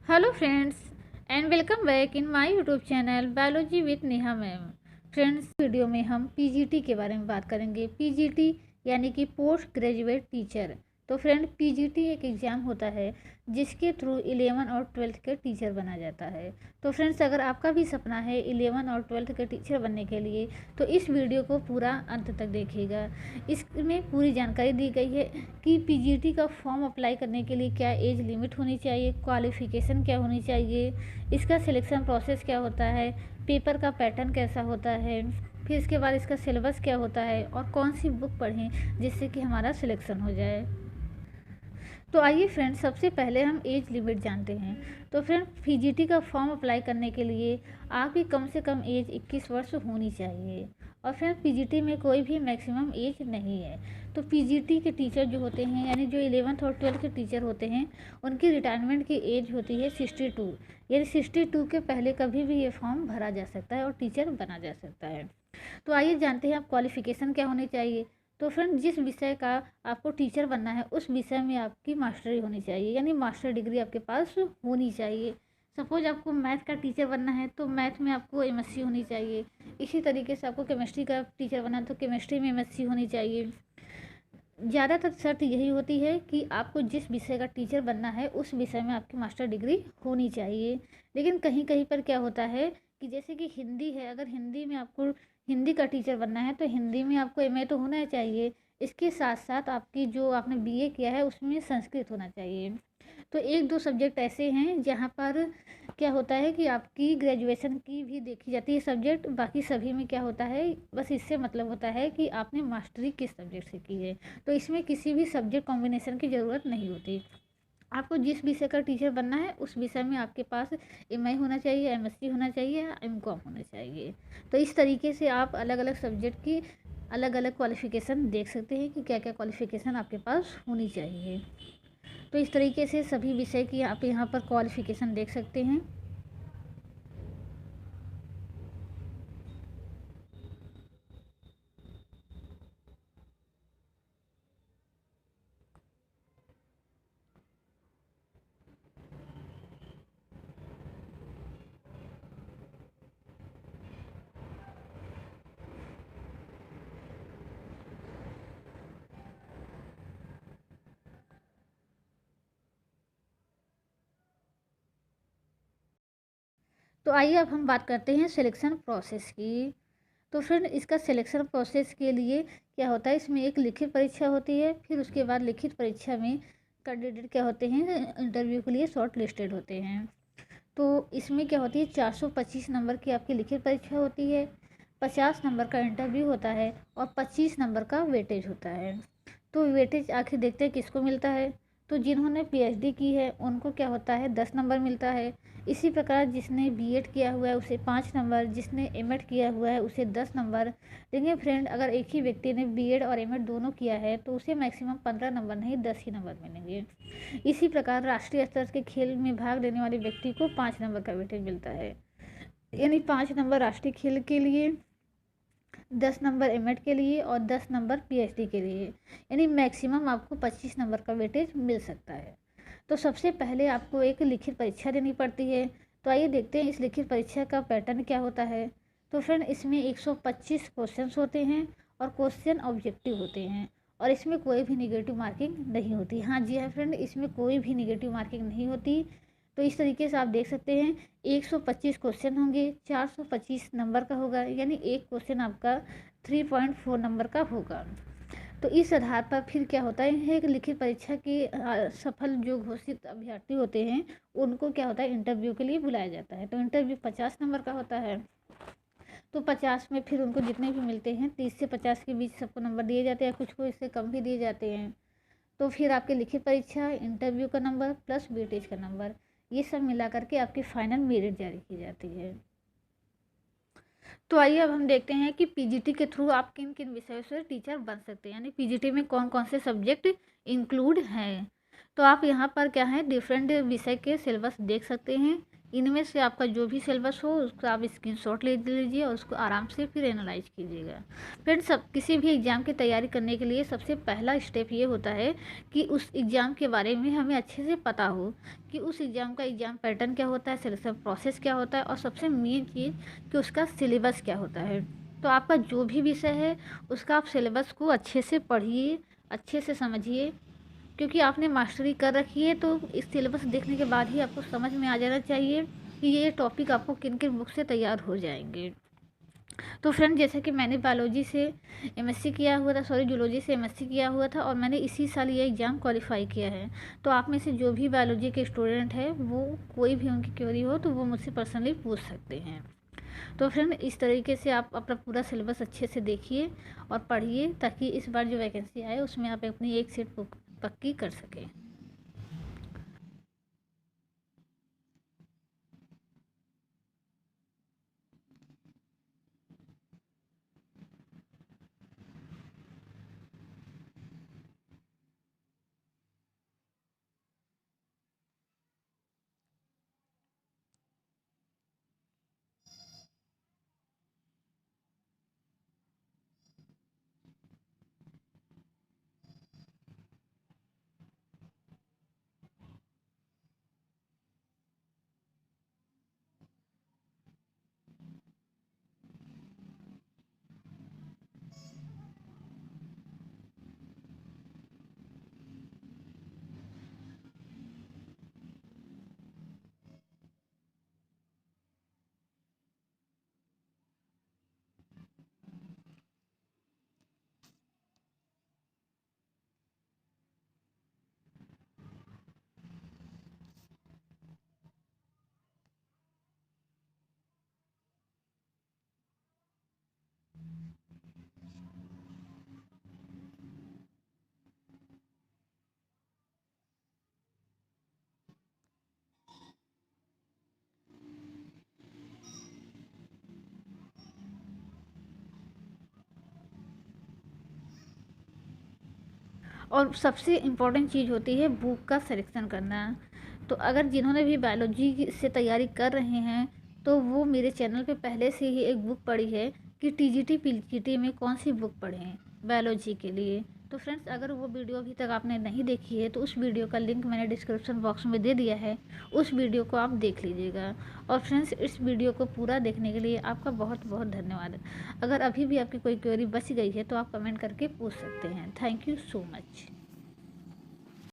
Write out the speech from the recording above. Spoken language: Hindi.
Hello friends and welcome back in my YouTube channel biology with Neha ma'am. Friends, video में हम पीजीटी के बारे में बात करेंगे। पीजीटी यानी कि पोस्ट ग्रेजुएट टीचर। तो फ्रेंड, पीजीटी एक एग्ज़ाम होता है जिसके थ्रू 11 और 12th के टीचर बना जाता है। तो फ्रेंड्स, अगर आपका भी सपना है 11 और 12th के टीचर बनने के लिए तो इस वीडियो को पूरा अंत तक देखिएगा। इसमें पूरी जानकारी दी गई है कि पीजीटी का फॉर्म अप्लाई करने के लिए क्या एज लिमिट होनी चाहिए, क्वालिफ़िकेशन क्या होनी चाहिए, इसका सिलेक्शन प्रोसेस क्या होता है, पेपर का पैटर्न कैसा होता है, फिर इसके बाद इसका सिलेबस क्या होता है और कौन सी बुक पढ़ें जिससे कि हमारा सिलेक्शन हो जाए। तो आइए फ्रेंड, सबसे पहले हम एज लिमिट जानते हैं। तो फ्रेंड, पीजीटी का फॉर्म अप्लाई करने के लिए आपकी कम से कम एज 21 वर्ष होनी चाहिए। और फ्रेंड, पीजीटी में कोई भी मैक्सिमम एज नहीं है। तो पीजीटी के टीचर जो होते हैं, यानी जो 11th और 12th के टीचर होते हैं, उनकी रिटायरमेंट की एज होती है 62। यानी 62 के पहले कभी भी ये फॉर्म भरा जा सकता है और टीचर बना जा सकता है। तो आइए जानते हैं आप क्वालिफ़िकेशन क्या होनी चाहिए। तो फ्रेंड, जिस विषय का आपको टीचर बनना है उस विषय में आपकी मास्टरी होनी चाहिए, यानी मास्टर डिग्री आपके पास होनी चाहिए। सपोज आपको मैथ का टीचर बनना है तो मैथ में आपको एमएससी होनी चाहिए। इसी तरीके से आपको केमिस्ट्री का टीचर बनना है तो केमिस्ट्री में एमएससी होनी चाहिए। ज़्यादातर शर्त यही होती है कि आपको जिस विषय का टीचर बनना है उस विषय में आपकी मास्टर डिग्री होनी चाहिए। लेकिन कहीं कहीं पर क्या होता है कि जैसे कि हिंदी है, अगर हिंदी में आपको हिंदी का टीचर बनना है तो हिंदी में आपको एमए तो होना चाहिए। इसके साथ साथ आपकी जो आपने बीए किया है उसमें संस्कृत होना चाहिए। तो एक दो सब्जेक्ट ऐसे हैं जहाँ पर क्या होता है कि आपकी ग्रेजुएशन की भी देखी जाती है सब्जेक्ट। बाकी सभी में क्या होता है, बस इससे मतलब होता है कि आपने मास्टरी किस सब्जेक्ट से की है। तो इसमें किसी भी सब्जेक्ट कॉम्बिनेशन की ज़रूरत नहीं होती। आपको जिस विषय का टीचर बनना है उस विषय में आपके पास एमआई होना चाहिए, एमएससी होना चाहिए या एमकॉम होना चाहिए। तो इस तरीके से आप अलग अलग सब्जेक्ट की अलग अलग क्वालिफ़िकेशन देख सकते हैं कि क्या क्या क्वालिफ़िकेशन आपके पास होनी चाहिए। तो इस तरीके से सभी विषय की आप यहाँ पर क्वालिफ़िकेशन देख सकते हैं। तो आइए अब हम बात करते हैं सिलेक्शन प्रोसेस की। तो फ्रेंड, इसका सिलेक्शन प्रोसेस के लिए क्या होता है, इसमें एक लिखित परीक्षा होती है। फिर उसके बाद लिखित परीक्षा में कैंडिडेट क्या होते हैं, इंटरव्यू के लिए शॉर्ट लिस्टेड होते हैं। तो इसमें क्या होती है, 425 नंबर की आपकी लिखित परीक्षा होती है, 50 नंबर का इंटरव्यू होता है और 25 नंबर का वेटेज होता है। तो वेटेज आखिर देखते हैं किसको मिलता है। तो जिन्होंने पीएचडी की है उनको क्या होता है, 10 नंबर मिलता है। इसी प्रकार जिसने बीएड किया हुआ है उसे 5 नंबर, जिसने एमएड किया हुआ है उसे 10 नंबर। देखिए फ्रेंड, अगर एक ही व्यक्ति ने बीएड और एमएड दोनों किया है तो उसे मैक्सिमम 15 नंबर नहीं 10 ही नंबर मिलेंगे। इसी प्रकार राष्ट्रीय स्तर के खेल में भाग लेने वाले व्यक्ति को 5 नंबर का वेटेज मिलता है। यानी 5 नंबर राष्ट्रीय खेल के लिए, 10 नंबर एमएड के लिए और 10 नंबर पीएचडी के लिए। यानी मैक्सिमम आपको 25 नंबर का वेटेज मिल सकता है। तो सबसे पहले आपको एक लिखित परीक्षा देनी पड़ती है। तो आइए देखते हैं इस लिखित परीक्षा का पैटर्न क्या होता है। तो फ्रेंड, इसमें 125 क्वेश्चंस होते हैं और क्वेश्चन ऑब्जेक्टिव होते हैं और इसमें कोई भी निगेटिव मार्किंग नहीं होती। हाँ जी हाँ फ्रेंड, इसमें कोई भी निगेटिव मार्किंग नहीं होती। तो इस तरीके से आप देख सकते हैं 125 क्वेश्चन होंगे, 425 नंबर का होगा, यानी एक क्वेश्चन आपका 3.4 नंबर का होगा। तो इस आधार पर फिर क्या होता है कि लिखित परीक्षा की सफल जो घोषित अभ्यर्थी होते हैं उनको क्या होता है, इंटरव्यू के लिए बुलाया जाता है। तो इंटरव्यू 50 नंबर का होता है। तो 50 में फिर उनको जितने भी मिलते हैं 30 से 50 के बीच सबको नंबर दिए जाते हैं, कुछ को इससे कम भी दिए जाते हैं। तो फिर आपके लिखित परीक्षा, इंटरव्यू का नंबर प्लस वेटेज का नंबर, ये सब मिला करके आपकी फाइनल मेरिट जारी की जाती है। तो आइए अब हम देखते हैं कि पीजीटी के थ्रू आप किन किन विषयों से टीचर बन सकते हैं, यानी पीजीटी में कौन कौन से सब्जेक्ट इंक्लूड हैं। तो आप यहाँ पर क्या है, डिफरेंट विषय के सिलेबस देख सकते हैं इनमें से आपका जो भी सिलेबस हो उसका आप स्क्रीनशॉट ले लीजिए और उसको आराम से फिर एनालाइज कीजिएगा। फ्रेंड्स, सब किसी भी एग्ज़ाम की तैयारी करने के लिए सबसे पहला स्टेप ये होता है कि उस एग्ज़ाम के बारे में हमें अच्छे से पता हो कि उस एग्ज़ाम का एग्ज़ाम पैटर्न क्या होता है, सिलेक्शन प्रोसेस क्या होता है और सबसे मेन चीज़ कि उसका सिलेबस क्या होता है। तो आपका जो भी विषय है उसका आप सिलेबस को अच्छे से पढ़िए, अच्छे से समझिए, क्योंकि आपने मास्टरी कर रखी है तो इस सिलेबस देखने के बाद ही आपको समझ में आ जाना चाहिए कि ये टॉपिक आपको किन किन बुक से तैयार हो जाएंगे। तो फ्रेंड, जैसे कि मैंने बायोलॉजी से एमएससी किया हुआ था, सॉरी जूलॉजी से एमएससी किया हुआ था और मैंने इसी साल ये एग्ज़ाम क्वालिफाई किया है। तो आप में से जो भी बायोलॉजी के स्टूडेंट है वो कोई भी उनकी क्वेरी हो तो वो मुझसे पर्सनली पूछ सकते हैं। तो फ्रेंड, इस तरीके से आप अपना पूरा सिलेबस अच्छे से देखिए और पढ़िए ताकि इस बार जो वैकेंसी आए उसमें आप अपनी एक सीट पक्की कर सकें। और सबसे इम्पोर्टेंट चीज़ होती है बुक का सिलेक्शन करना। तो अगर जिन्होंने भी बायोलॉजी से तैयारी कर रहे हैं तो वो मेरे चैनल पे पहले से ही एक बुक पढ़ी है कि टीजीटी पीजीटी में कौन सी बुक पढ़ें बायोलॉजी के लिए। तो फ्रेंड्स, अगर वो वीडियो अभी तक आपने नहीं देखी है तो उस वीडियो का लिंक मैंने डिस्क्रिप्शन बॉक्स में दे दिया है, उस वीडियो को आप देख लीजिएगा। और फ्रेंड्स, इस वीडियो को पूरा देखने के लिए आपका बहुत बहुत धन्यवाद। अगर अभी भी आपकी कोई क्वेरी बच गई है तो आप कमेंट करके पूछ सकते हैं। Thank you so much.